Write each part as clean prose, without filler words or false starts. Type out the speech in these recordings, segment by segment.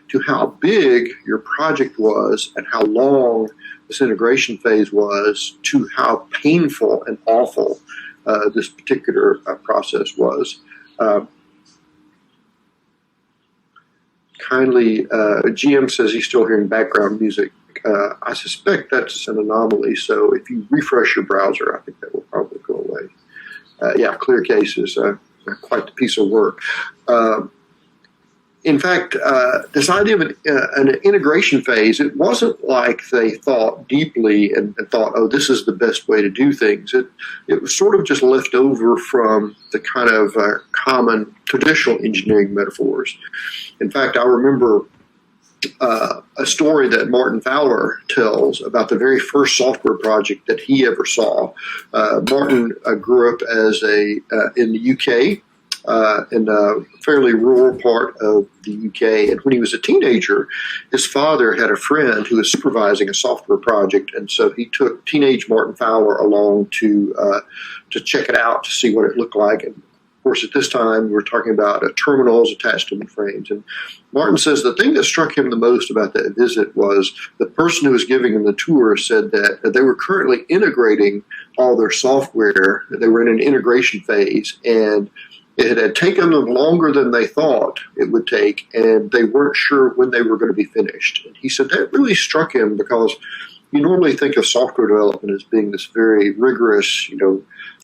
to how big your project was and how long this integration phase was to how painful and awful this particular process was. GM says he's still hearing background music. I suspect that's an anomaly, so if you refresh your browser, I think that will probably go away. ClearCase is quite the piece of work. In fact, this idea of an integration phase, it wasn't like they thought deeply and thought, oh, this is the best way to do things. It was sort of just left over from the kind of common traditional engineering metaphors. In fact, I remember a story that Martin Fowler tells about the very first software project that he ever saw. Martin grew up in the UK, in a fairly rural part of the UK. And when he was a teenager, his father had a friend who was supervising a software project. And so he took teenage Martin Fowler along to check it out, to see what it looked like. And of course, at this time, we're talking about terminals attached to mainframes. And Martin says the thing that struck him the most about that visit was the person who was giving him the tour said that they were currently integrating all their software. They were in an integration phase, and it had taken them longer than they thought it would take, and they weren't sure when they were going to be finished. And he said that really struck him because you normally think of software development as being this very rigorous,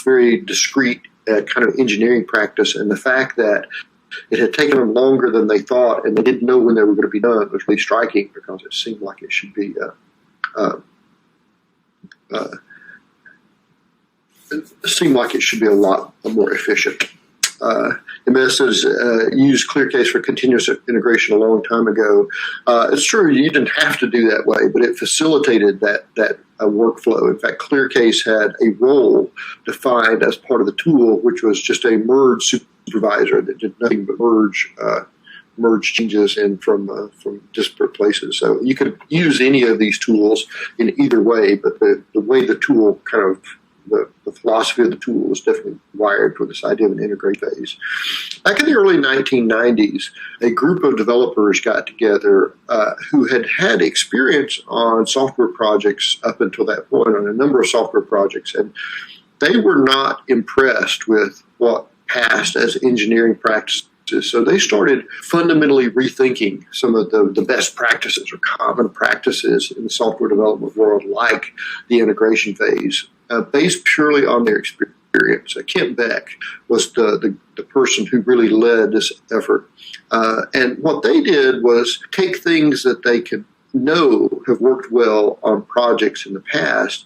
very discrete kind of engineering practice, and the fact that it had taken them longer than they thought and they didn't know when they were going to be done was really striking because it seemed like it should be a lot more efficient. MS has used ClearCase for continuous integration a long time ago. It's true you didn't have to do that way, but it facilitated that workflow. In fact, ClearCase had a role defined as part of the tool, which was just a merge supervisor that did nothing but merge changes in from disparate places. So you could use any of these tools in either way, but the way the tool kind of the philosophy of the tool was definitely wired for this idea of an integrate phase. Back in the early 1990s, a group of developers got together who had experience on software projects up until that point, on a number of software projects, and they were not impressed with what passed as engineering practices. So they started fundamentally rethinking some of the best practices or common practices in the software development world, like the integration phase, based purely on their experience. Kent Beck was the person who really led this effort. And what they did was take things that they could know have worked well on projects in the past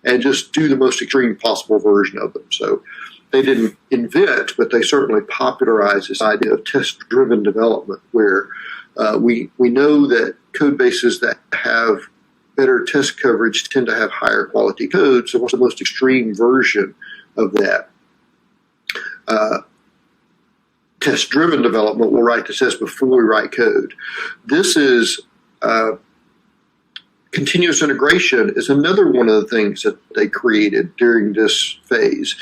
and just do the most extreme possible version of them. So they didn't invent, but they certainly popularized this idea of test-driven development, where we know that code bases that have better test coverage tend to have higher quality code. So what's the most extreme version of that? Test-driven development will write the test before we write code. This is continuous integration is another one of the things that they created during this phase,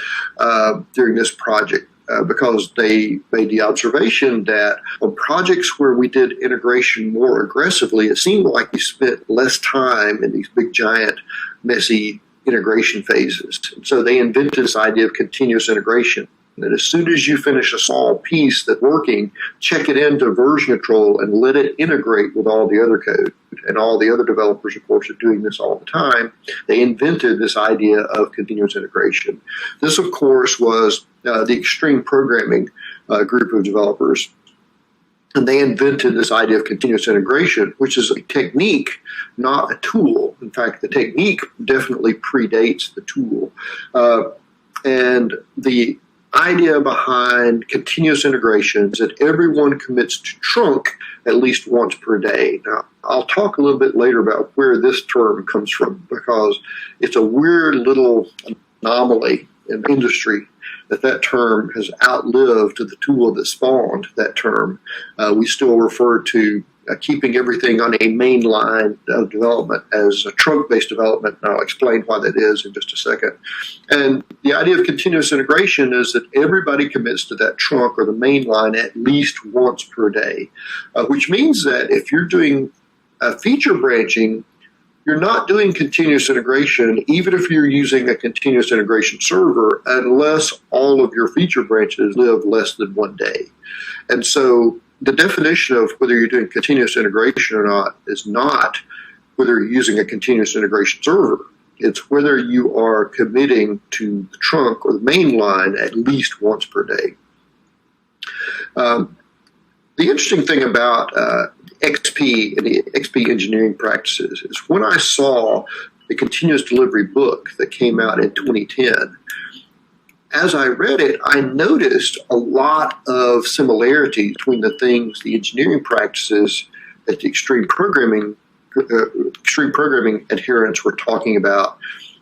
during this project, because they made the observation that on projects where we did integration more aggressively, it seemed like we spent less time in these big, giant, messy integration phases. And so they invented this idea of continuous integration, that as soon as you finish a small piece that's working, check it into version control and let it integrate with all the other code. And all the other developers, of course, are doing this all the time. They invented this idea of continuous integration. This, of course, was the extreme programming group of developers. And they invented this idea of continuous integration, which is a technique, not a tool. In fact, the technique definitely predates the tool. And the idea behind continuous integration is that everyone commits to trunk at least once per day. Now, I'll talk a little bit later about where this term comes from, because it's a weird little anomaly in the industry that term has outlived the tool that spawned that term. We still refer to keeping everything on a main line of development as a trunk-based development. And I'll explain why that is in just a second. And the idea of continuous integration is that everybody commits to that trunk or the main line at least once per day, which means that if you're doing feature branching, you're not doing continuous integration, even if you're using a continuous integration server, unless all of your feature branches live less than 1 day. And so the definition of whether you're doing continuous integration or not is not whether you're using a continuous integration server. It's whether you are committing to the trunk or the main line at least once per day. The interesting thing about XP and the XP engineering practices is when I saw the continuous delivery book that came out in 2010, as I read it, I noticed a lot of similarities between the things, the engineering practices that the extreme programming adherents were talking about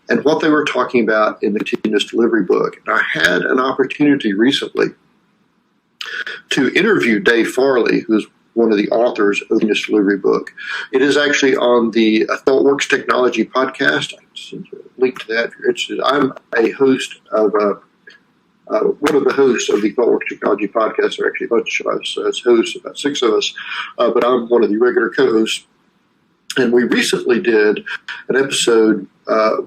and what they were talking about in the continuous delivery book. And I had an opportunity recently to interview Dave Farley, who's one of the authors of the continuous delivery book. It is actually on the ThoughtWorks Technology podcast. I can send you a link to that if you're interested. I'm a host of one of the hosts of the ThoughtWorks Technology podcast. There are actually a bunch of us as hosts, about 6 of us, but I'm one of the regular co-hosts. And we recently did an episode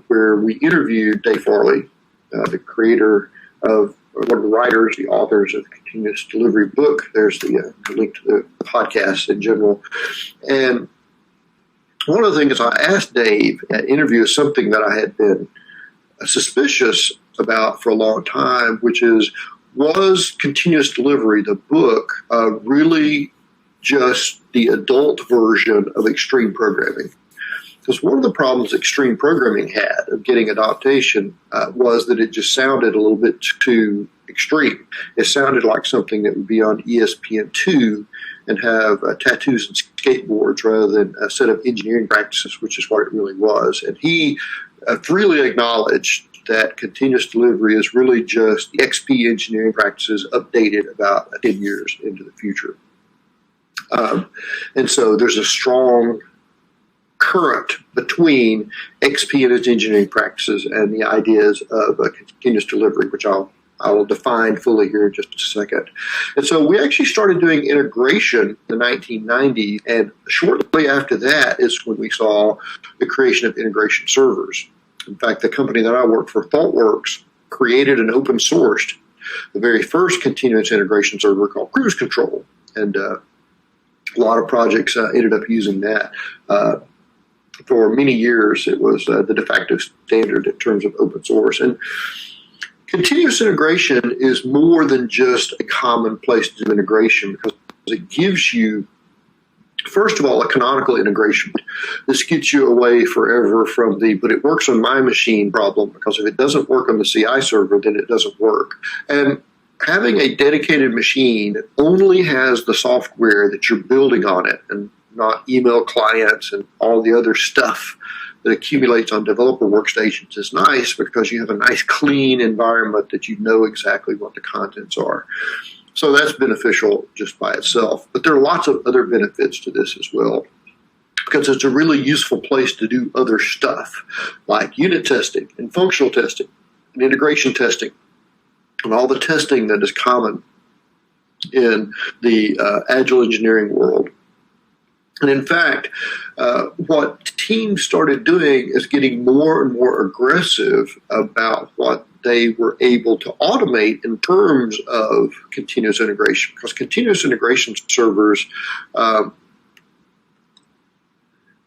where we interviewed Dave Farley, the creator of, one of the writers, the authors of the Continuous Delivery book. There's the link to the podcast in general. And one of the things I asked Dave at interview is something that I had been suspicious about for a long time, which is, was Continuous Delivery, the book, really just the adult version of extreme programming? Because one of the problems extreme programming had of getting adoption was that it just sounded a little bit too extreme. It sounded like something that would be on ESPN2 and have tattoos and skateboards rather than a set of engineering practices, which is what it really was. And he freely acknowledged that continuous delivery is really just the XP engineering practices updated about 10 years into the future. And so there's a strong current between XP and its engineering practices and the ideas of continuous delivery, which I will define fully here in just a second. And so we actually started doing integration in the 1990s, and shortly after that is when we saw the creation of integration servers. In fact, the company that I work for, ThoughtWorks, created and open sourced the very first continuous integration server called Cruise Control, and a lot of projects ended up using that. For many years, it was the de facto standard in terms of open source. And continuous integration is more than just a common place to do integration, because it gives you, first of all, a canonical integration. This gets you away forever from the, but it works on my machine problem, because if it doesn't work on the CI server, then it doesn't work. And having a dedicated machine that only has the software that you're building on it and not email clients and all the other stuff that accumulates on developer workstations is nice, because you have a nice clean environment that you know exactly what the contents are. So that's beneficial just by itself. But there are lots of other benefits to this as well, because it's a really useful place to do other stuff like unit testing and functional testing and integration testing and all the testing that is common in the agile engineering world. And in fact, what teams started doing is getting more and more aggressive about what they were able to automate in terms of continuous integration, because continuous integration servers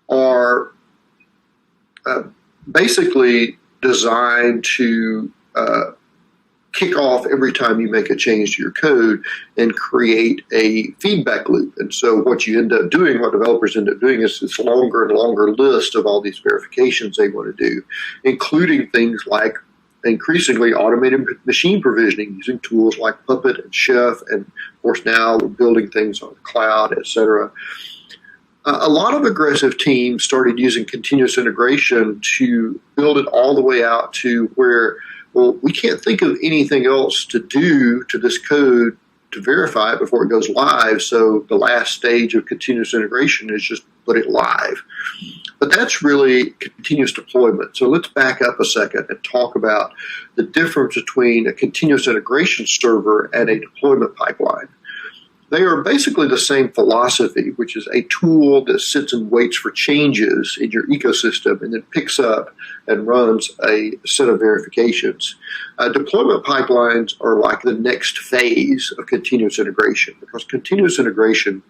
are basically designed to kick off every time you make a change to your code and create a feedback loop. And so what you end up doing, what developers end up doing, is this longer and longer list of all these verifications they want to do, including things like increasingly automated machine provisioning using tools like Puppet and Chef, and of course now we're building things on the cloud, etc. A lot of aggressive teams started using continuous integration to build it all the way out to where, well, we can't think of anything else to do to this code to verify it before it goes live. So the last stage of continuous integration is just put it live. But that's really continuous deployment. So let's back up a second and talk about the difference between a continuous integration server and a deployment pipeline. They are basically the same philosophy, which is a tool that sits and waits for changes in your ecosystem and then picks up and runs a set of verifications. Deployment pipelines are like the next phase of continuous integration, because continuous integration,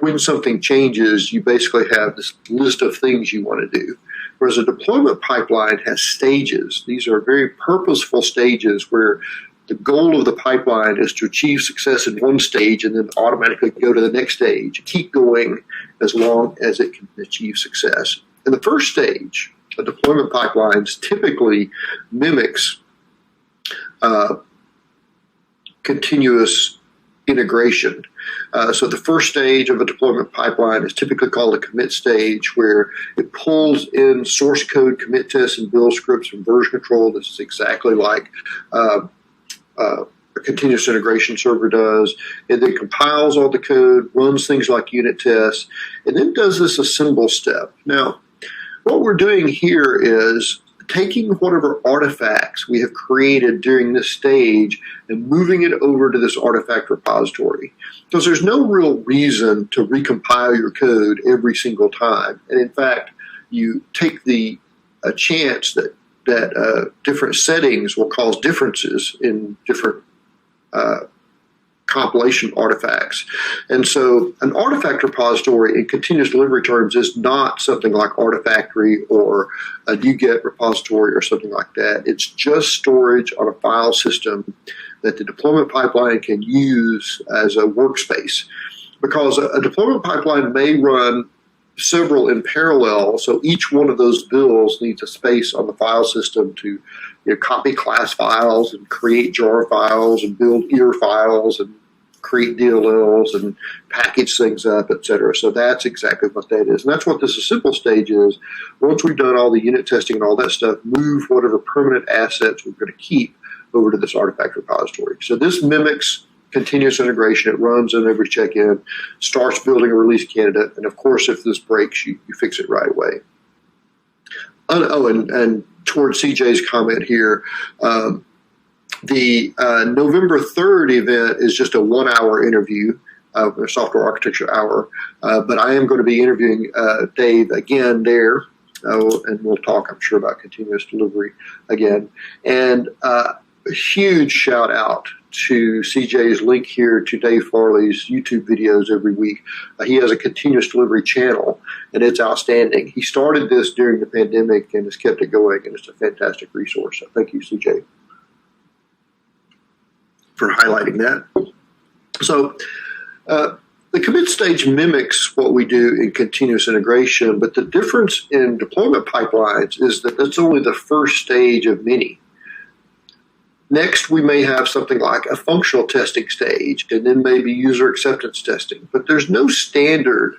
when something changes, you basically have this list of things you want to do. Whereas a deployment pipeline has stages. These are very purposeful stages where the goal of the pipeline is to achieve success in one stage and then automatically go to the next stage, keep going as long as it can achieve success. In the first stage, a deployment pipelines typically mimics continuous integration. So the first stage of a deployment pipeline is typically called a commit stage, where it pulls in source code commit tests and build scripts from version control. This is exactly like a continuous integration server does. It then compiles all the code, runs things like unit tests, and then does this assemble step. Now, what we're doing here is taking whatever artifacts we have created during this stage and moving it over to this artifact repository. Because there's no real reason to recompile your code every single time. And in fact, you take a chance that different settings will cause differences in different compilation artifacts. And so an artifact repository in continuous delivery terms is not something like Artifactory or a NuGet repository or something like that. It's just storage on a file system that the deployment pipeline can use as a workspace. Because a deployment pipeline may run several in parallel, so each one of those builds needs a space on the file system to copy class files and create jar files and build ear files and create DLLs and package things up, etc. So that's exactly what that is. And that's what this assemble stage is. Once we've done all the unit testing and all that stuff, move whatever permanent assets we're going to keep over to this artifact repository. So this mimics continuous integration. It runs in every check-in, starts building a release candidate, and of course, if this breaks, you fix it right away. And towards CJ's comment here, the November 3rd event is just a 1-hour interview, a software architecture hour, but I am going to be interviewing Dave again there, and we'll talk, I'm sure, about continuous delivery again. And a huge shout out to CJ's link here to Dave Farley's YouTube videos every week. He has a continuous delivery channel, and it's outstanding. He started this during the pandemic and has kept it going, and it's a fantastic resource. So thank you, CJ, for highlighting that. So the commit stage mimics what we do in continuous integration, but the difference in deployment pipelines is that it's only the first stage of many. Next, we may have something like a functional testing stage, and then maybe user acceptance testing. But there's no standard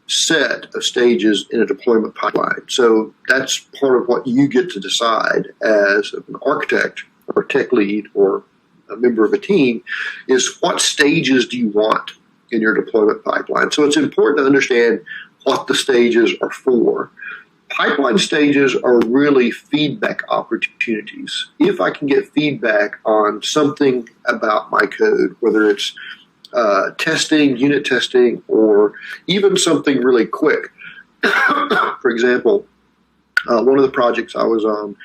set of stages in a deployment pipeline. So that's part of what you get to decide as an architect or tech lead or a member of a team, is what stages do you want in your deployment pipeline. So it's important to understand what the stages are for. Pipeline stages are really feedback opportunities. If I can get feedback on something about my code, whether it's testing, unit testing, or even something really quick. For example, one of the projects I was on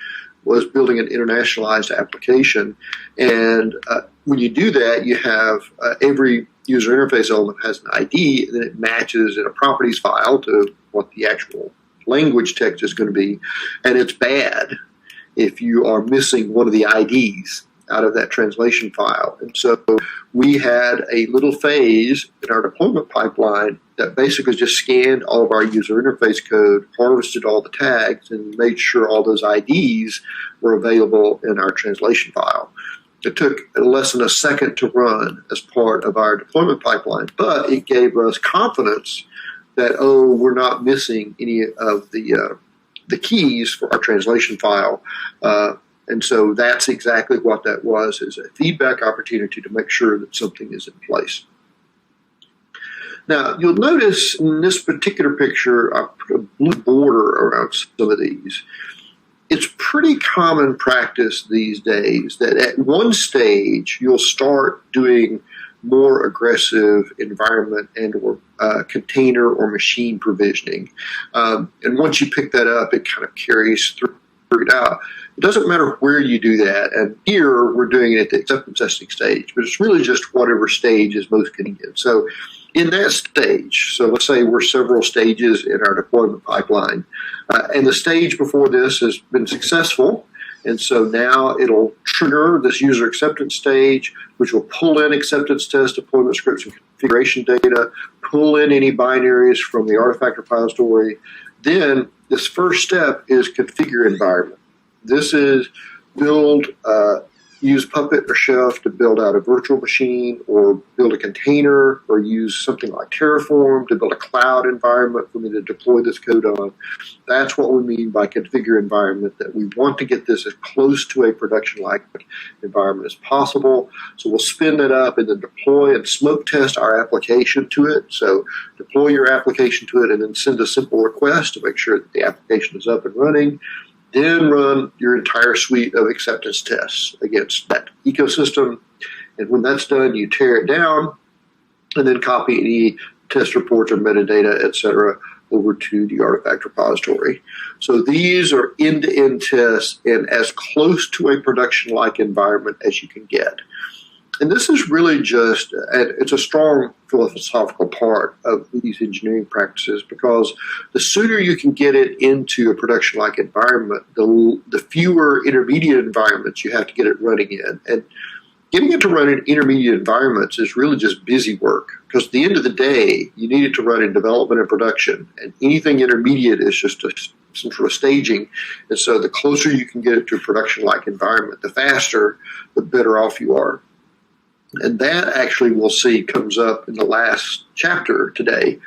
was building an internationalized application. And when you do that, you have every user interface element has an ID, and then it matches in a properties file to what the actual language text is going to be. And it's bad if you are missing one of the IDs out of that translation file. And so we had a little phase in our deployment pipeline that basically just scanned all of our user interface code, harvested all the tags, and made sure all those IDs were available in our translation file. It took less than a second to run as part of our deployment pipeline, but it gave us confidence that, we're not missing any of the keys for our translation file And so that's exactly what that was, is a feedback opportunity to make sure that something is in place. Now, you'll notice in this particular picture, I put a blue border around some of these. It's pretty common practice these days that at one stage, you'll start doing more aggressive environment and or container or machine provisioning. And once you pick that up, it kind of carries through it out. It doesn't matter where you do that. And here, we're doing it at the acceptance testing stage, but it's really just whatever stage is most convenient. So in that stage, so let's say we're several stages in our deployment pipeline, and the stage before this has been successful, and so now it'll trigger this user acceptance stage, which will pull in acceptance test, deployment scripts, and configuration data, pull in any binaries from the artifact repository. Then this first step is configure environment. This is build, use Puppet or Chef to build out a virtual machine, or build a container, or use something like Terraform to build a cloud environment for me to deploy this code on. That's what we mean by configure environment, that we want to get this as close to a production-like environment as possible. So we'll spin that up and then deploy and smoke test our application to it. So deploy your application to it and then send a simple request to make sure that the application is up and running. Then run your entire suite of acceptance tests against that ecosystem. And when that's done, you tear it down and then copy any test reports or metadata, et cetera, over to the artifact repository. So these are end-to-end tests in as close to a production-like environment as you can get. And this is really just, it's a strong philosophical part of these engineering practices, because the sooner you can get it into a production-like environment, the fewer intermediate environments you have to get it running in. And getting it to run in intermediate environments is really just busy work, because at the end of the day, you need it to run in development and production. And anything intermediate is just some sort of staging. And so the closer you can get it to a production-like environment, the faster, the better off you are. And that actually we'll see comes up in the last chapter today.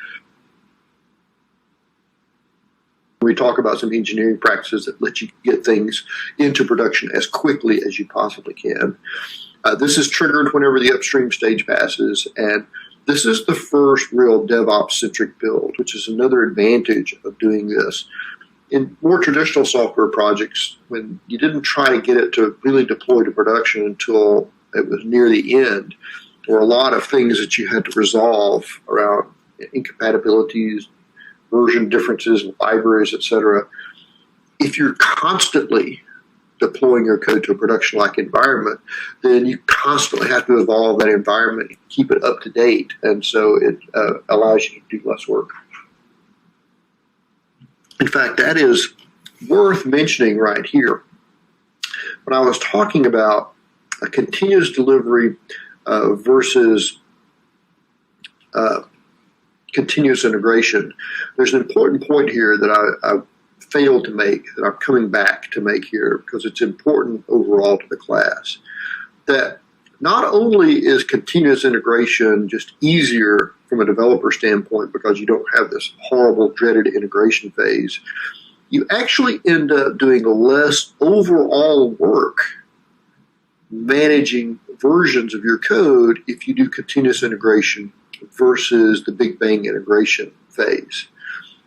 We talk about some engineering practices that let you get things into production as quickly as you possibly can. This is triggered whenever the upstream stage passes, and this is the first real DevOps-centric build, which is another advantage of doing this. In more traditional software projects, when you didn't try to get it to really deploy to production until it was near the end, there were a lot of things that you had to resolve around incompatibilities, version differences, libraries, etc. If you're constantly deploying your code to a production-like environment, then you constantly have to evolve that environment and keep it up to date, and so it allows you to do less work. In fact, that is worth mentioning right here. When I was talking about a continuous delivery versus continuous integration, there's an important point here that I failed to make, that I'm coming back to make here, because it's important overall to the class. That not only is continuous integration just easier from a developer standpoint because you don't have this horrible, dreaded integration phase, you actually end up doing less overall work managing versions of your code if you do continuous integration versus the Big Bang integration phase.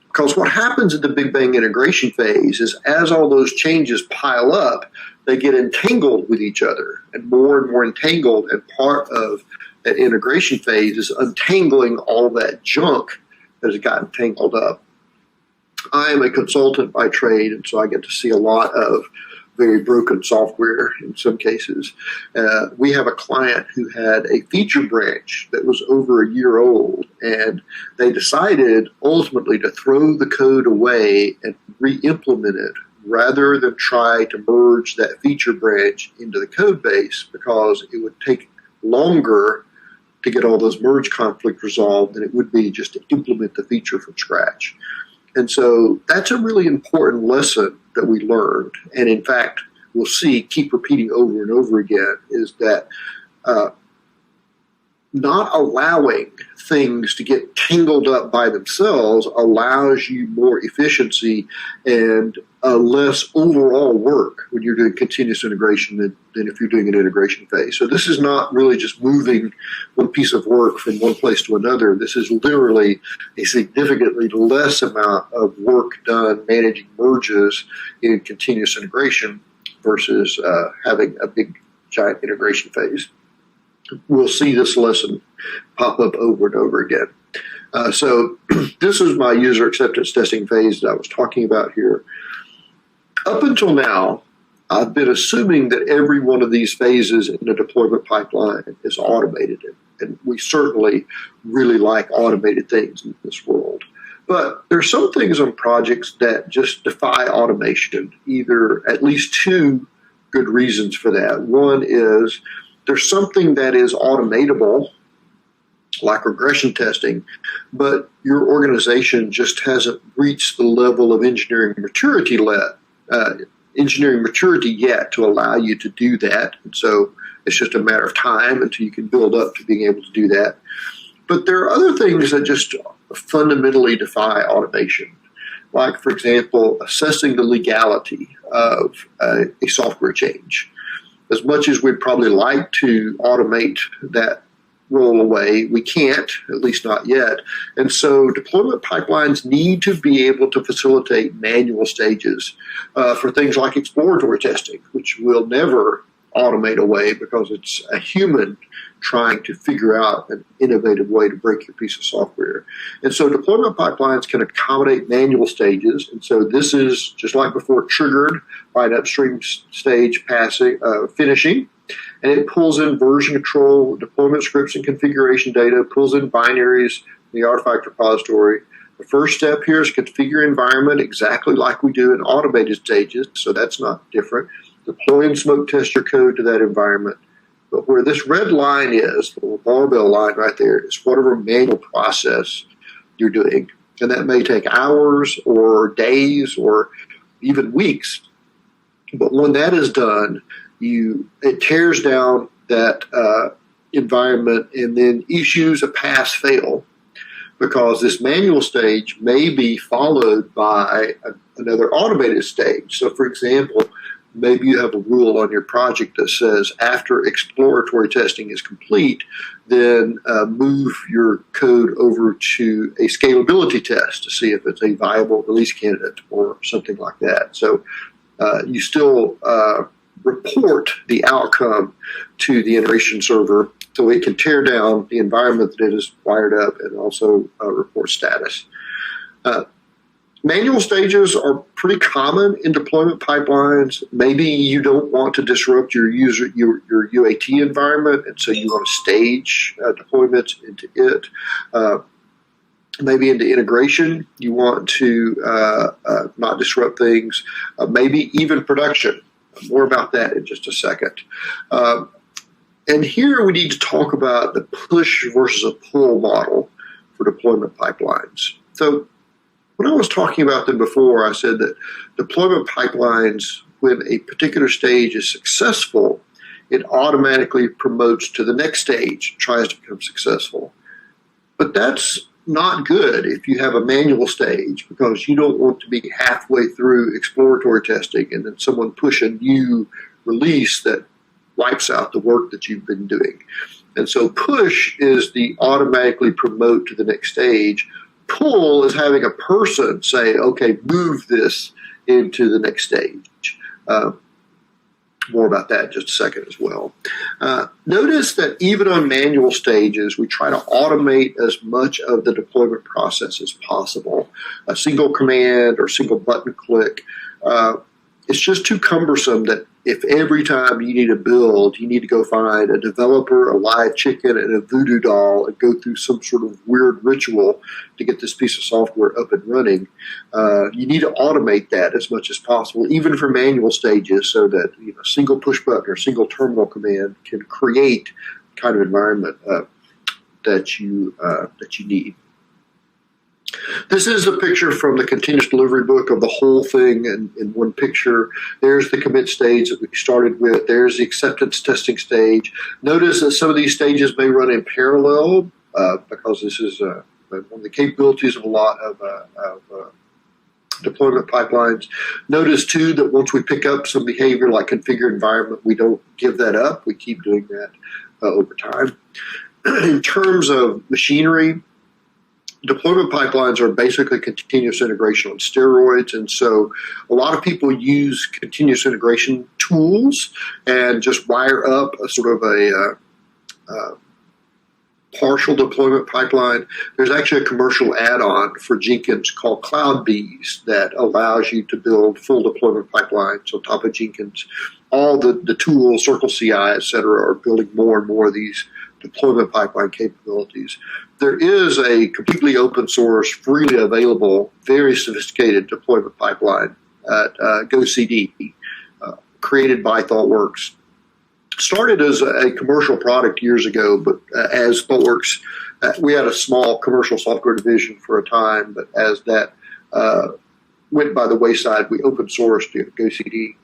Because what happens in the Big Bang integration phase is, as all those changes pile up, they get entangled with each other and more entangled, and part of that integration phase is untangling all that junk that has gotten tangled up. I am a consultant by trade, and so I get to see a lot of very broken software in some cases. We have a client who had a feature branch that was over a year old, and they decided ultimately to throw the code away and re-implement it rather than try to merge that feature branch into the code base, because it would take longer to get all those merge conflicts resolved than it would be just to implement the feature from scratch. And so that's a really important lesson that we learned. And in fact, we'll see, keep repeating over and over again, is that not allowing things to get tangled up by themselves allows you more efficiency and less overall work when you're doing continuous integration than if you're doing an integration phase. So this is not really just moving one piece of work from one place to another. This is literally a significantly less amount of work done managing merges in continuous integration versus having a big giant integration phase. We'll see this lesson pop up over and over again. So this is my user acceptance testing phase that I was talking about here. Up until now, I've been assuming that every one of these phases in a deployment pipeline is automated, and we certainly really like automated things in this world. But there's some things on projects that just defy automation, either at least two good reasons for that. One is there's something that is automatable, like regression testing, but your organization just hasn't reached the level of engineering maturity yet to allow you to do that. And so it's just a matter of time until you can build up to being able to do that. But there are other things that just fundamentally defy automation. Like, for example, assessing the legality of a software change. As much as we'd probably like to automate that roll away, we can't, at least not yet. And so deployment pipelines need to be able to facilitate manual stages for things like exploratory testing, which will never automate away because it's a human trying to figure out an innovative way to break your piece of software. And so deployment pipelines can accommodate manual stages. And so this is, just like before, triggered by an upstream stage finishing. And it pulls in version control, deployment scripts and configuration data, pulls in binaries in the artifact repository. The first step here is configure environment exactly like we do in automated stages, so that's not different. Deploy and smoke test your code to that environment. But where this red line is, the little barbell line right there, is whatever manual process you're doing. And that may take hours or days or even weeks. But when that is done, it tears down that environment and then issues a pass-fail, because this manual stage may be followed by another automated stage. So, for example, maybe you have a rule on your project that says after exploratory testing is complete, then move your code over to a scalability test to see if it's a viable release candidate or something like that. So you still report the outcome to the integration server so it can tear down the environment that it is wired up and also report status. Manual stages are pretty common in deployment pipelines. Maybe you don't want to disrupt your UAT environment, and so you want to stage deployments into it. Maybe into integration, you want to not disrupt things. Maybe even production. More about that in just a second. And here we need to talk about the push versus a pull model for deployment pipelines. So when I was talking about them before, I said that deployment pipelines, when a particular stage is successful, it automatically promotes to the next stage, tries to become successful. But that's not good if you have a manual stage, because you don't want to be halfway through exploratory testing and then someone push a new release that wipes out the work that you've been doing. And so push is the automatically promote to the next stage. Pull is having a person say, okay, move this into the next stage. More about that in just a second as well. Notice that even on manual stages, we try to automate as much of the deployment process as possible. A single command or single button click, it's just too cumbersome that if every time you need a build, you need to go find a developer, a live chicken, and a voodoo doll and go through some sort of weird ritual to get this piece of software up and running. You need to automate that as much as possible, even for manual stages, so that a single push button or single terminal command can create the kind of environment that you need. This is a picture from the continuous delivery book of the whole thing in one picture. There's the commit stage that we started with. There's the acceptance testing stage. Notice that some of these stages may run in parallel because this is one of the capabilities of a lot of deployment pipelines. Notice too that once we pick up some behavior like configure environment, we don't give that up. We keep doing that over time. In terms of machinery, deployment pipelines are basically continuous integration on steroids. And so a lot of people use continuous integration tools and just wire up a sort of a partial deployment pipeline. There's actually a commercial add-on for Jenkins called CloudBees that allows you to build full deployment pipelines on top of Jenkins. All the tools, Circle CI, et cetera, are building more and more of these deployment pipeline capabilities. There is a completely open source, freely available, very sophisticated deployment pipeline at GoCD, created by ThoughtWorks. Started as a commercial product years ago, but as ThoughtWorks, we had a small commercial software division for a time, but as that went by the wayside, we open sourced GoCD.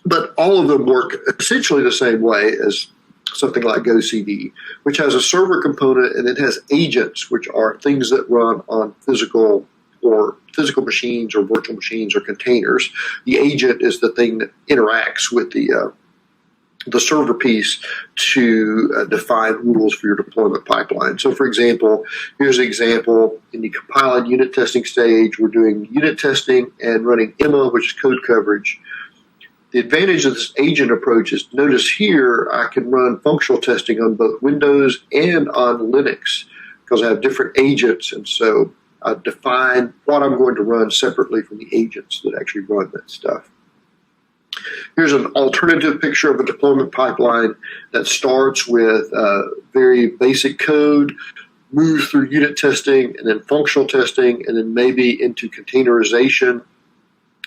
But all of them work essentially the same way as something like GoCD, which has a server component and it has agents, which are things that run on physical machines or virtual machines or containers. The agent is the thing that interacts with the server piece to define rules for your deployment pipeline. So, for example, here's an example. In the compile and unit testing stage, we're doing unit testing and running Emma, which is code coverage. The advantage of this agent approach is, notice here, I can run functional testing on both Windows and on Linux because I have different agents, and so I define what I'm going to run separately from the agents that actually run that stuff. Here's an alternative picture of a deployment pipeline that starts with very basic code, moves through unit testing, and then functional testing, and then maybe into containerization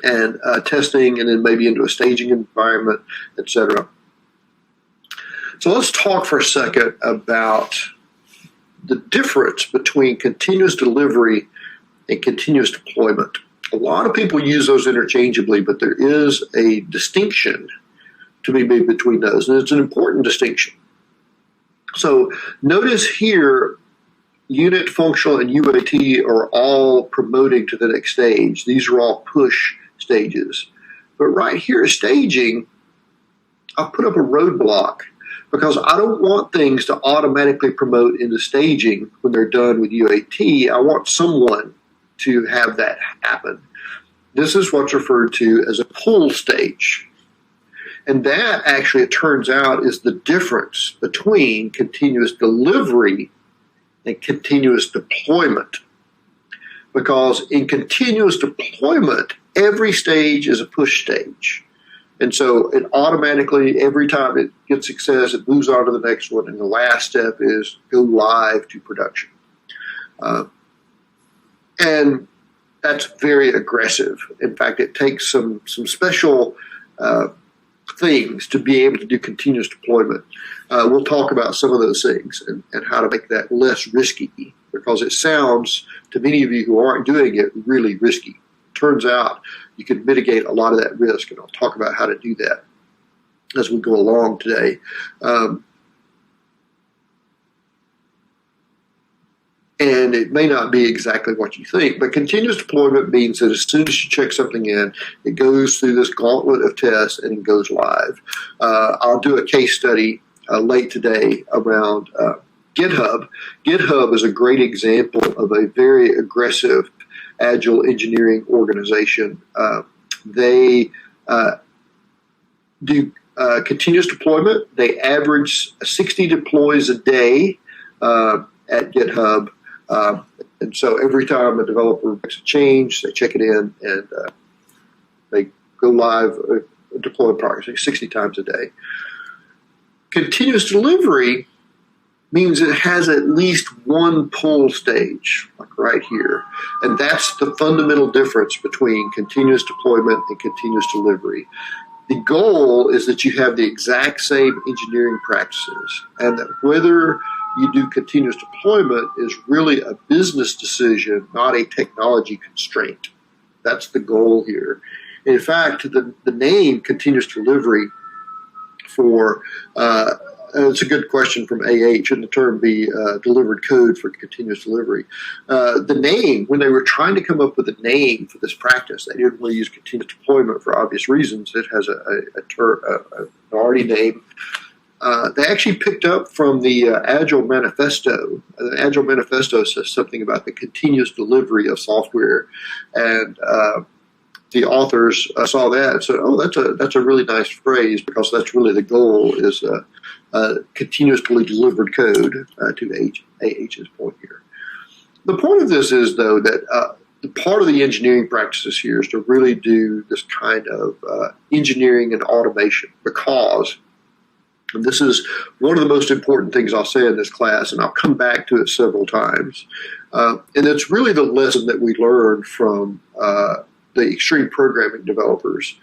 and testing, and then maybe into a staging environment, etc. So let's talk for a second about the difference between continuous delivery and continuous deployment. A lot of people use those interchangeably, but there is a distinction to be made between those, and it's an important distinction. So notice here, unit, functional, and UAT are all promoting to the next stage. These are all push stages. But right here, staging, I'll put up a roadblock because I don't want things to automatically promote into staging when they're done with UAT. I want someone to have that happen. This is what's referred to as a pull stage. And that actually, it turns out, is the difference between continuous delivery and continuous deployment. Because in continuous deployment, every stage is a push stage. And so it automatically, every time it gets success, it moves on to the next one. And the last step is go live to production. And that's very aggressive. In fact, it takes some special things to be able to do continuous deployment. We'll talk about some of those things and how to make that less risky, because it sounds, to many of you who aren't doing it, really risky. Turns out you can mitigate a lot of that risk, and I'll talk about how to do that as we go along today. And it may not be exactly what you think, but continuous deployment means that as soon as you check something in, it goes through this gauntlet of tests and it goes live. I'll do a case study late today around GitHub. GitHub is a great example of a very aggressive agile engineering organization. They do continuous deployment. They average 60 deploys a day at GitHub. And so every time a developer makes a change, they check it in and they go live, deploy approximately 60 times a day. Continuous delivery means it has at least one pull stage, like right here. And that's the fundamental difference between continuous deployment and continuous delivery. The goal is that you have the exact same engineering practices, and that whether you do continuous deployment is really a business decision, not a technology constraint. That's the goal here. In fact, the name continuous delivery for it's a good question from AH, and the term be delivered code for continuous delivery. The name, when they were trying to come up with a name for this practice, they didn't really use continuous deployment for obvious reasons. It has an already name. They actually picked up from the Agile Manifesto. The Agile Manifesto says something about the continuous delivery of software, and the authors saw that and said, "Oh, that's a really nice phrase, because that's really the goal, is continuously delivered code." To AH's point here, the point of this is, though, that part of the engineering practices here is to really do this kind of engineering and automation, because, and this is one of the most important things I'll say in this class, and I'll come back to it several times, and it's really the lesson that we learned from the extreme programming developers.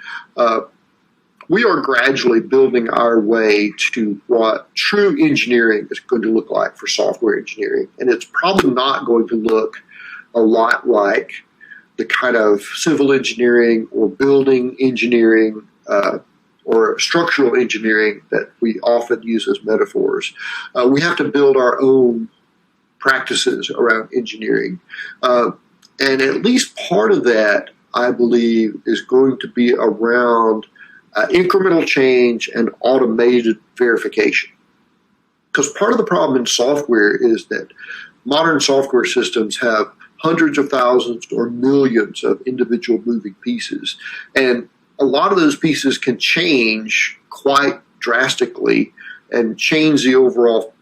We are gradually building our way to what true engineering is going to look like for software engineering. And it's probably not going to look a lot like the kind of civil engineering or building engineering or structural engineering that we often use as metaphors. We have to build our own practices around engineering. And at least part of that, I believe, is going to be around incremental change and automated verification. Because part of the problem in software is that modern software systems have hundreds of thousands or millions of individual moving pieces. And a lot of those pieces can change quite drastically and change the overall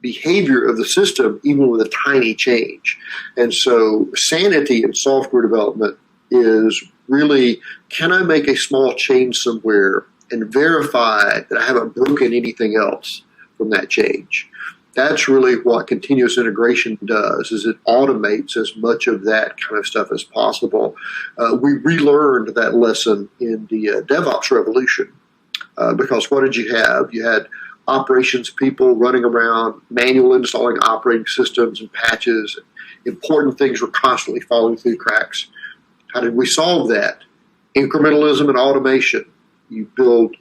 behavior of the system, even with a tiny change. And so sanity in software development is really, can I make a small change somewhere and verify that I haven't broken anything else from that change? That's really what continuous integration does, is it automates as much of that kind of stuff as possible. We relearned that lesson in the DevOps revolution, because what did you have? You had operations people running around, manually installing operating systems and patches. Important things were constantly falling through cracks. How did we solve that? Incrementalism and automation. You build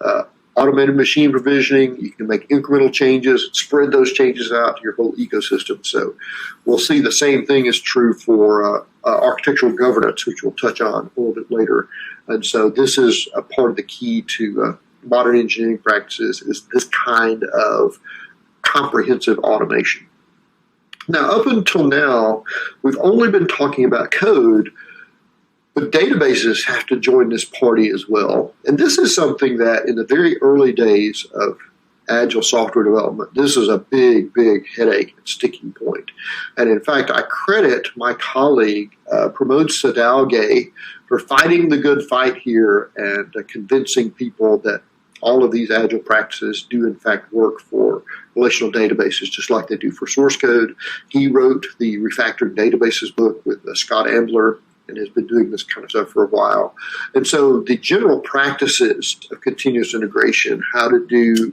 automated machine provisioning. You can make incremental changes, spread those changes out to your whole ecosystem. So we'll see the same thing is true for architectural governance, which we'll touch on a little bit later. And so this is a part of the key to modern engineering practices, is this kind of comprehensive automation. Now, up until now, we've only been talking about code, but databases have to join this party as well. And this is something that in the very early days of Agile software development, this is a big, big headache and sticking point. And in fact, I credit my colleague, Pramod Sadalge, for fighting the good fight here and convincing people that all of these Agile practices do in fact work for relational databases, just like they do for source code. He wrote the Refactored Databases book with Scott Ambler, and has been doing this kind of stuff for a while. And so the general practices of continuous integration, how to do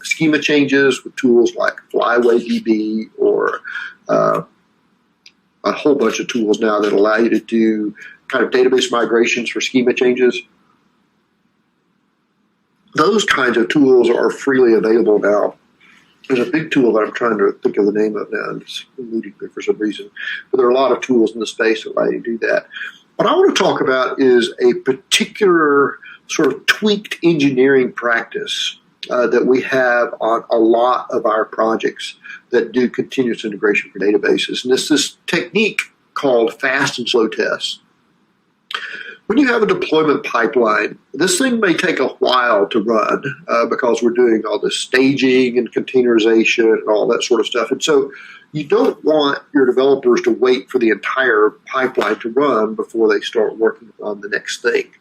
schema changes with tools like FlyawayDB, or a whole bunch of tools now that allow you to do kind of database migrations for schema changes. Those kinds of tools are freely available now. There's a big tool that I'm trying to think of the name of now, and it's eluding me for some reason. But there are a lot of tools in the space that allow you to do that. What I want to talk about is a particular sort of tweaked engineering practice that we have on a lot of our projects that do continuous integration for databases. And it's this technique called fast and slow tests. When you have a deployment pipeline, this thing may take a while to run because we're doing all this staging and containerization and all that sort of stuff. And so you don't want your developers to wait for the entire pipeline to run before they start working on the next thing.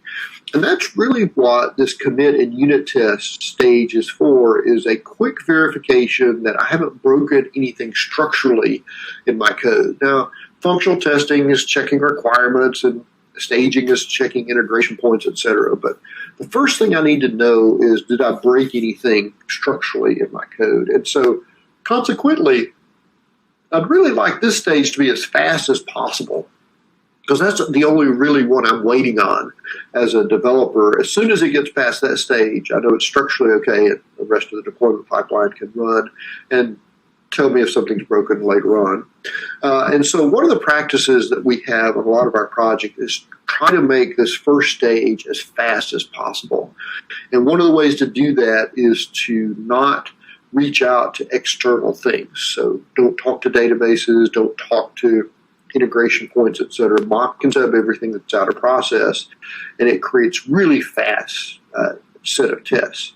And that's really what this commit and unit test stage is for, is a quick verification that I haven't broken anything structurally in my code. Now, functional testing is checking requirements, and staging is checking integration points, etc. But the first thing I need to know is, did I break anything structurally in my code? And so consequently, I'd really like this stage to be as fast as possible. because that's the only really one I'm waiting on as a developer. As soon as it gets past that stage, I know it's structurally okay, and the rest of the deployment pipeline can run and tell me if something's broken later on. And so one of the practices that we have on a lot of our projects is try to make this first stage as fast as possible. And one of the ways to do that is to not reach out to external things. So don't talk to databases, don't talk to integration points, et cetera. Mock and sub everything that's out of process, and it creates really fast set of tests.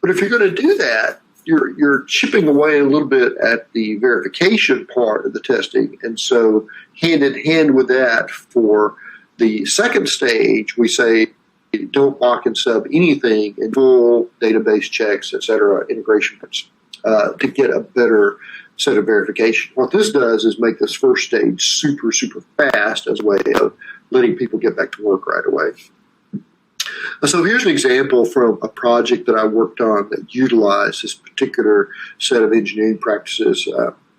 But if you're going to do that, you're chipping away a little bit at the verification part of the testing. And so hand in hand with that, for the second stage, we say don't mock and sub anything in full database checks, et cetera, integration points, to get a better set of verification. What this does is make this first stage super, super fast as a way of letting people get back to work right away. So here's an example from a project that I worked on that utilized this particular set of engineering practices.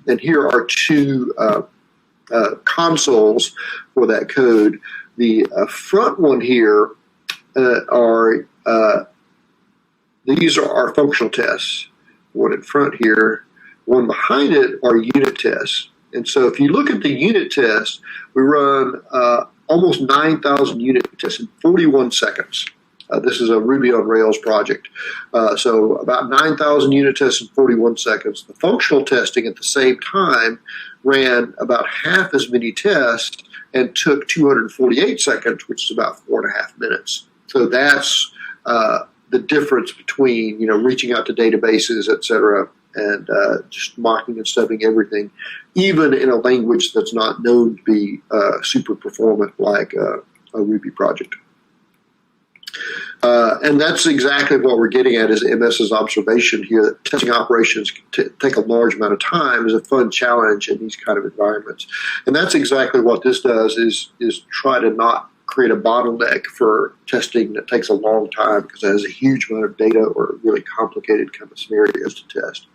And here are two consoles for that code. The front one here these are our functional tests. One in front here, one behind it are unit tests. And so if you look at the unit tests, we run almost 9,000 unit tests in 41 seconds. This is a Ruby on Rails project. So about 9,000 unit tests in 41 seconds. The functional testing at the same time ran about half as many tests and took 248 seconds, which is about 4.5 minutes. So that's the difference between, reaching out to databases, et cetera, and just mocking and stubbing everything, even in a language that's not known to be super performant like a Ruby project. And that's exactly what we're getting at is MS's observation here that testing operations can take a large amount of time is a fun challenge in these kind of environments. And that's exactly what this does is try to not create a bottleneck for testing that takes a long time because it has a huge amount of data or really complicated kind of scenarios to test.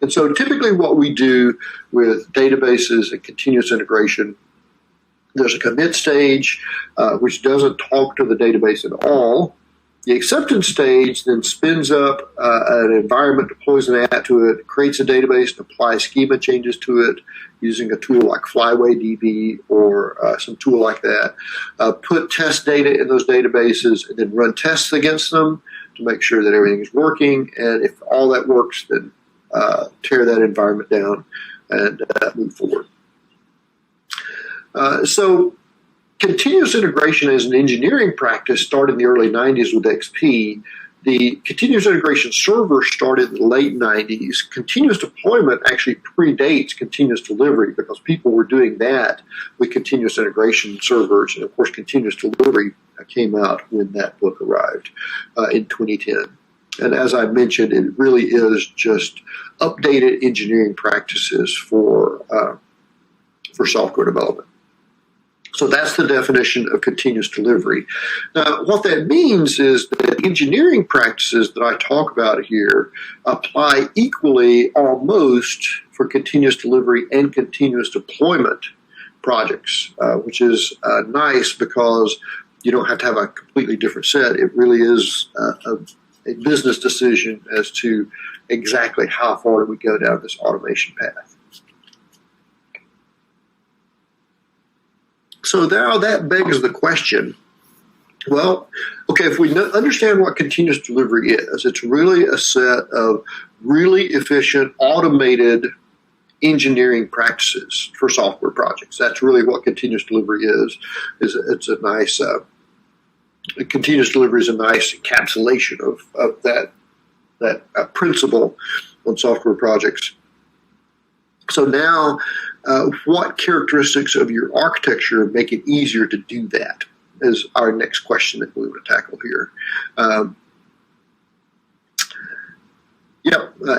And so typically what we do with databases and continuous integration, there's a commit stage, which doesn't talk to the database at all. The acceptance stage then spins up an environment, deploys an app to it, creates a database, and applies schema changes to it using a tool like FlyawayDB or some tool like that. Put test data in those databases and then run tests against them to make sure that everything is working. And if all that works, then tear that environment down and move forward. So continuous integration as an engineering practice started in the early 90s with XP. The continuous integration server started in the late 90s. Continuous deployment actually predates continuous delivery because people were doing that with continuous integration servers. And of course, continuous delivery came out when that book arrived in 2010. And as I mentioned, it really is just updated engineering practices for software development. So that's the definition of continuous delivery. Now, what that means is that engineering practices that I talk about here apply equally almost for continuous delivery and continuous deployment projects, which is nice because you don't have to have a completely different set. It really is a business decision as to exactly how far do we go down this automation path. So now that begs the question, well, okay, if we understand what continuous delivery is, it's really a set of really efficient, automated engineering practices for software projects. That's really what continuous delivery is it's a nice, continuous delivery is a nice encapsulation of that principle on software projects. So now, what characteristics of your architecture make it easier to do that is our next question that we want to tackle here.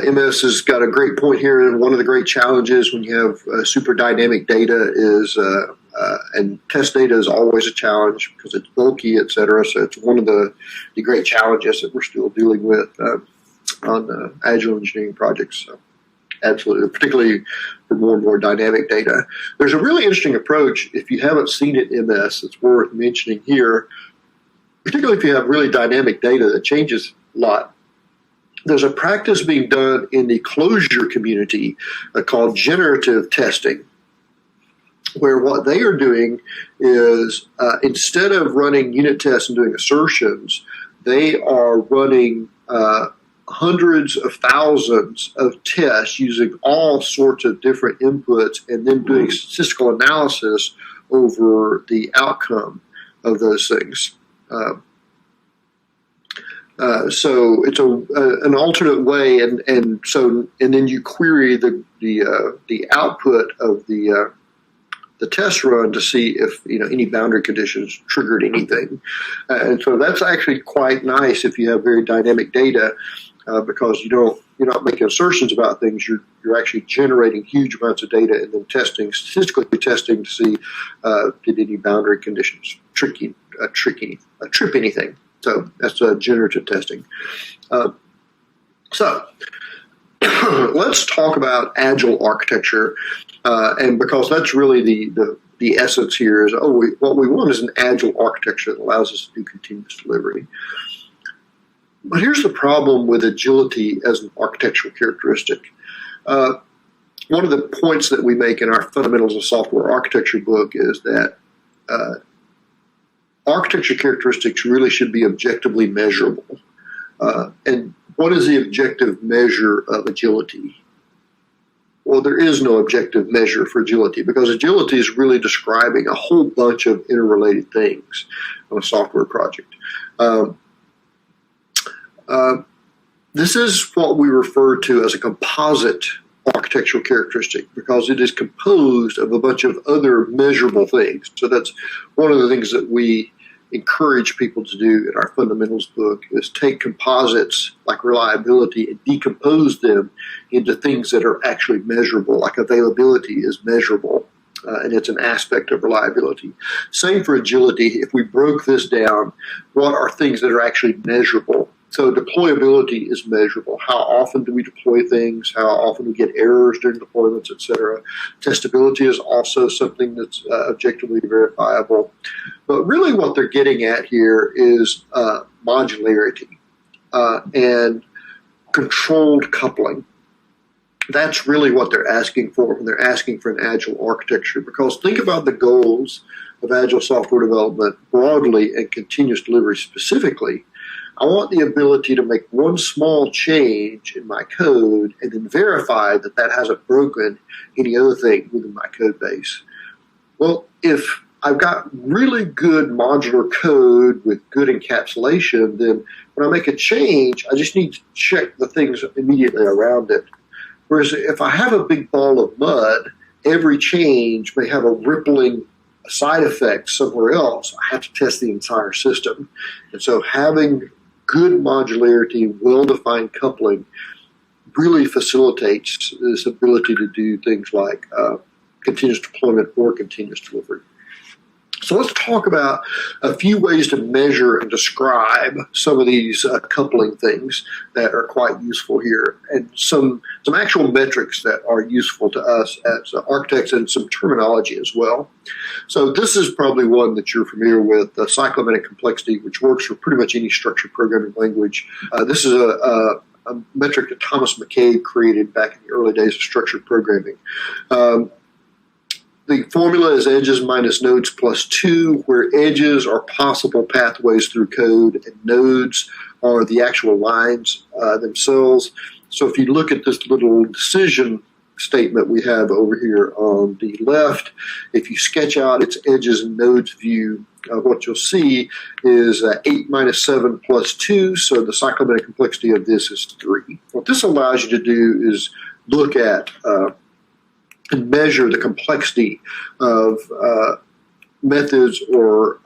MS has got a great point here, and one of the great challenges when you have super dynamic data is, and test data is always a challenge because it's bulky, et cetera. So it's one of the great challenges that we're still dealing with on Agile engineering projects. So Absolutely, particularly for more and more dynamic data. There's a really interesting approach, if you haven't seen it in this, it's worth mentioning here, particularly if you have really dynamic data that changes a lot. There's a practice being done in the closure community called generative testing, where what they are doing is instead of running unit tests and doing assertions, they are running hundreds of thousands of tests using all sorts of different inputs and then doing statistical analysis over the outcome of those things. So it's an alternate way, and then you query the output of the test run to see if any boundary conditions triggered anything, and so that's actually quite nice if you have very dynamic data, because you're not making assertions about things. You're actually generating huge amounts of data and then statistically testing to see did any boundary conditions trip anything. So that's generative testing. So let's talk about agile architecture, and because that's really the essence here is what we want is an agile architecture that allows us to do continuous delivery. But here's the problem with agility as an architectural characteristic. One of the points that we make in our Fundamentals of Software Architecture book is that architecture characteristics really should be objectively measurable. And what is the objective measure of agility? Well, there is no objective measure for agility, because agility is really describing a whole bunch of interrelated things on a software project. This is what we refer to as a composite architectural characteristic, because it is composed of a bunch of other measurable things. So that's one of the things that we encourage people to do in our fundamentals book, is take composites like reliability and decompose them into things that are actually measurable, like availability is measurable, and it's an aspect of reliability. Same for agility. If we broke this down, what are things that are actually measurable? So deployability is measurable. How often do we deploy things? How often do we get errors during deployments, et cetera? Testability is also something that's objectively verifiable. But really what they're getting at here is modularity and controlled coupling. That's really what they're asking for when they're asking for an agile architecture, because think about the goals of agile software development broadly and continuous delivery specifically. I want the ability to make one small change in my code and then verify that that hasn't broken any other thing within my code base. Well, if I've got really good modular code with good encapsulation, then when I make a change, I just need to check the things immediately around it. Whereas if I have a big ball of mud, every change may have a rippling side effect somewhere else. I have to test the entire system. And so having good modularity, well-defined coupling really facilitates this ability to do things like continuous deployment or continuous delivery. So let's talk about a few ways to measure and describe some of these coupling things that are quite useful here, and some actual metrics that are useful to us as architects, and some terminology as well. So this is probably one that you're familiar with, the cyclomatic complexity, which works for pretty much any structured programming language. This is a metric that Thomas McCabe created back in the early days of structured programming. The formula is edges minus nodes plus 2, where edges are possible pathways through code and nodes are the actual lines themselves. So if you look at this little decision statement we have over here on the left, if you sketch out its edges and nodes view, what you'll see is 8 minus 7 plus 2, so the cyclomatic complexity of this is 3. What this allows you to do is look at and measure the complexity of methods or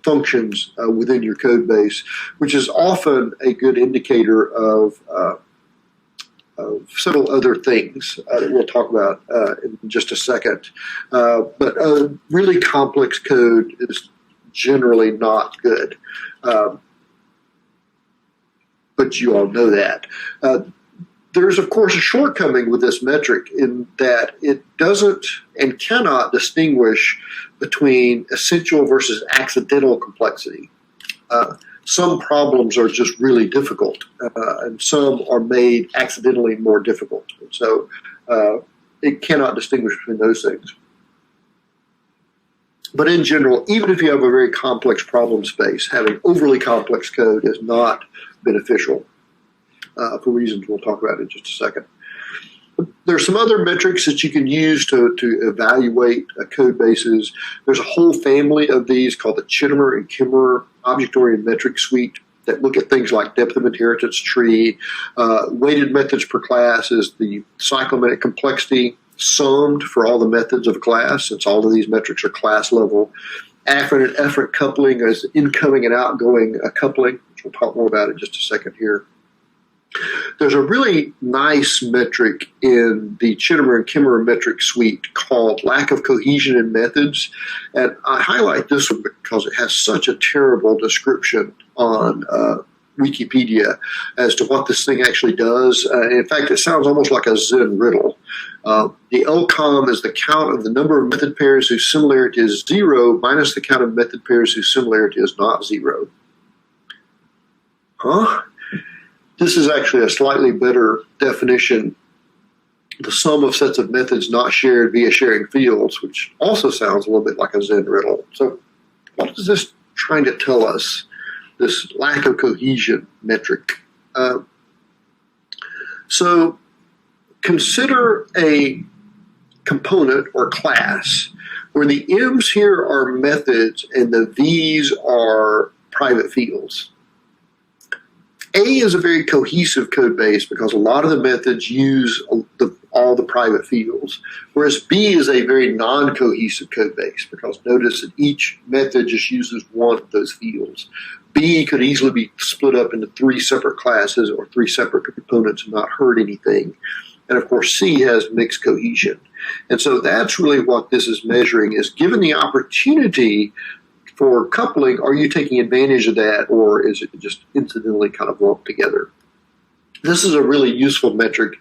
functions within your code base, which is often a good indicator of several other things that we'll talk about in just a second. But really complex code is generally not good. But you all know that. There's, of course, a shortcoming with this metric in that it doesn't and cannot distinguish between essential versus accidental complexity. Some problems are just really difficult, and some are made accidentally more difficult. And so it cannot distinguish between those things. But in general, even if you have a very complex problem space, having overly complex code is not beneficial for reasons we'll talk about in just a second. There's some other metrics that you can use to evaluate code bases. There's a whole family of these called the Chittimer and Kimmerer object-oriented metric suite that look at things like depth of inheritance tree. Weighted methods per class is the cyclomatic complexity summed for all the methods of a class, since all of these metrics are class level. Afferent and efferent coupling is incoming and outgoing coupling, which we'll talk more about in just a second here. There's a really nice metric in the Chittimer and Kimmerer metric suite called lack of cohesion in methods. And I highlight this one because it has such a terrible description on Wikipedia as to what this thing actually does. In fact, it sounds almost like a Zen riddle. The LCOM is the count of the number of method pairs whose similarity is 0 minus the count of method pairs whose similarity is not 0. Huh? This is actually a slightly better definition. The sum of sets of methods not shared via sharing fields, which also sounds a little bit like a Zen riddle. So what is this trying to tell us, this lack of cohesion metric? So consider a component or class where the M's here are methods and the V's are private fields. A is a very cohesive code base because a lot of the methods use all the private fields, whereas B is a very non-cohesive code base because notice that each method just uses one of those fields. B could easily be split up into 3 separate classes or 3 separate components and not hurt anything. And of course, C has mixed cohesion. And so that's really what this is measuring, is given the opportunity for coupling, are you taking advantage of that, or is it just incidentally kind of lumped together? This is a really useful metric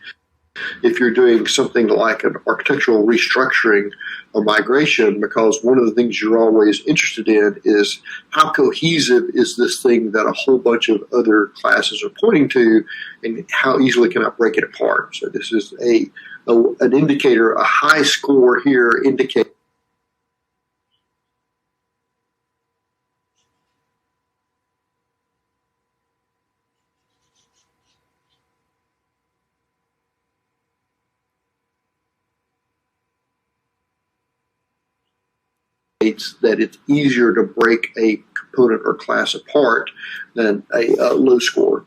if you're doing something like an architectural restructuring or migration, because one of the things you're always interested in is how cohesive is this thing that a whole bunch of other classes are pointing to, and how easily can I break it apart. So this is an indicator. A high score here indicates that it's easier to break a component or class apart than a low score.